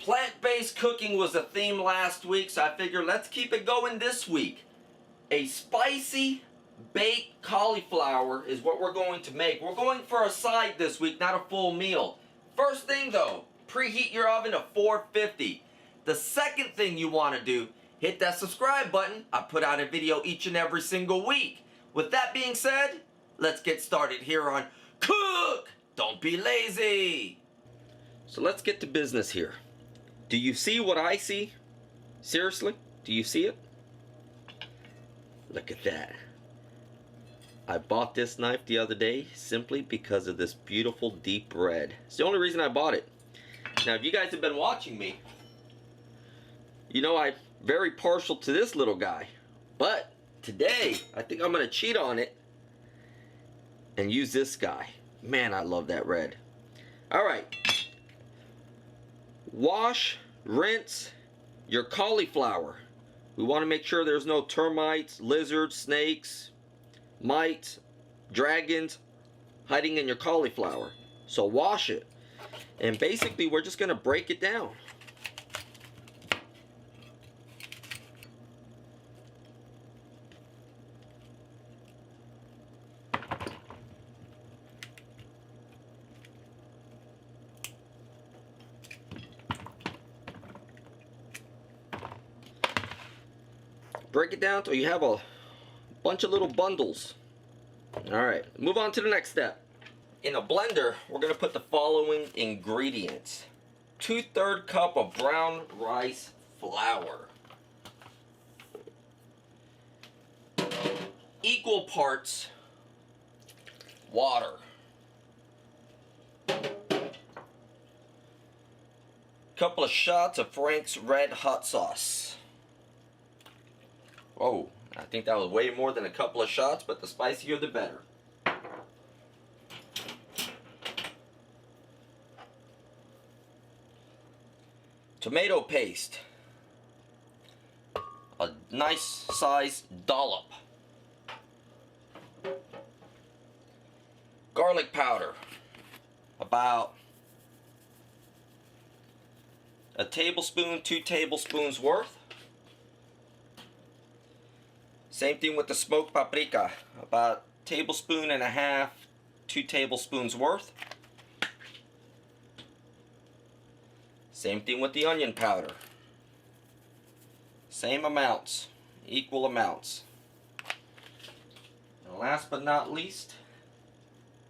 Plant-based cooking was a theme last week, so I figured let's keep it going this week. A spicy baked cauliflower is what we're going to make. We're going for a side this week, not a full meal. First thing though, preheat your oven to 450. The second thing you want to do, hit that subscribe button. I put out a video each and every single week. With that being said, let's get started here on Cook! Don't be lazy! So let's get to business here. Do you see what I see? Seriously? Do you see it? Look at that. I bought this knife the other day simply because of this beautiful deep red. It's the only reason I bought it. Now, if you guys have been watching me, you know I'm very partial to this little guy. But today, I think I'm going to cheat on it and use this guy. Man, I love that red. Alright. Wash, rinse your cauliflower. We want to make sure there's no termites, lizards, snakes, mites, dragons hiding in your cauliflower. So wash it. And basically we're just going to break it down. Break it down until you have a bunch of little bundles. Alright, move on to the next step. In a blender, we're going to put the following ingredients. 2/3 cup of brown rice flour. Equal parts water. Couple of shots of Frank's Red Hot Sauce. Oh, I think that was way more than a couple of shots, but the spicier the better. Tomato paste. A nice size dollop. Garlic powder. About a tablespoon, 2 tablespoons worth. Same thing with the smoked paprika, about 1.5 tablespoons, 2 tablespoons worth. Same thing with the onion powder. Same amounts, equal amounts. And last but not least,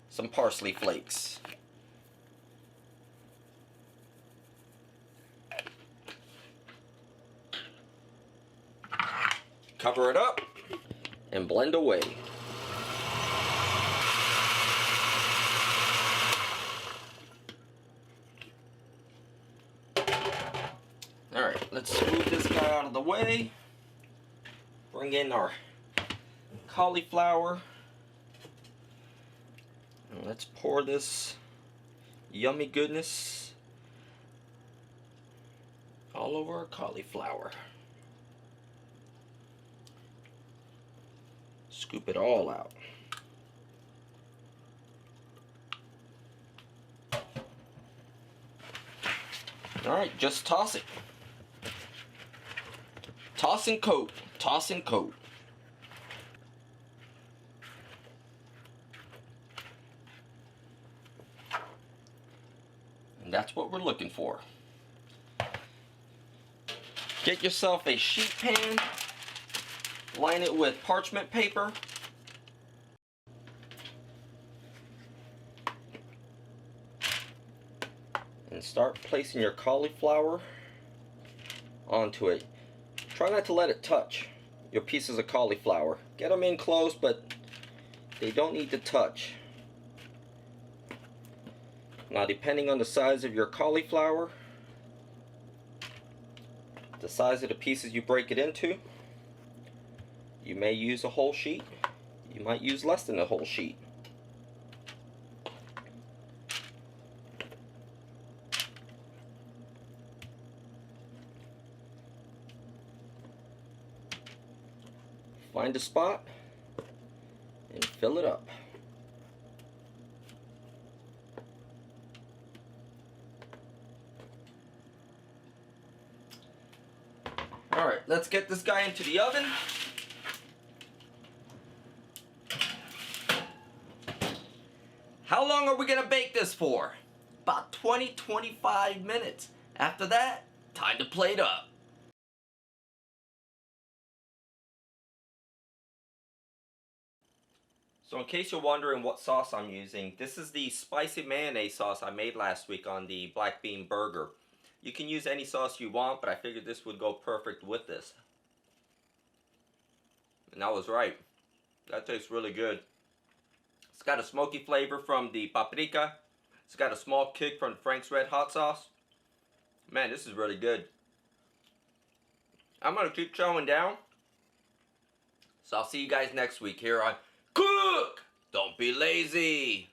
some parsley flakes. Cover it up and blend away. Alright, let's move this guy out of the way. Bring in our cauliflower. And let's pour this yummy goodness all over our cauliflower. Scoop it all out. Alright, just toss it. Toss and coat. Toss and coat. And that's what we're looking for. Get yourself a sheet pan. Line it with parchment paper. And start placing your cauliflower onto it. Try not to let it touch your pieces of cauliflower. Get them in close, but they don't need to touch. Now, depending on the size of your cauliflower, the size of the pieces you break it into, you may use a whole sheet. You might use less than a whole sheet. Find a spot and fill it up. Alright, let's get this guy into the oven. How long are we gonna bake this for? About 20-25 minutes. After that, time to plate up. So in case you're wondering what sauce I'm using, this is the spicy mayonnaise sauce I made last week on the black bean burger. You can use any sauce you want, but I figured this would go perfect with this. And I was right. That tastes really good. It's got a smoky flavor from the paprika. It's got a small kick from Frank's Red Hot Sauce. Man, this is really good. I'm going to keep chowing down. So I'll see you guys next week here on Cook! Don't be lazy!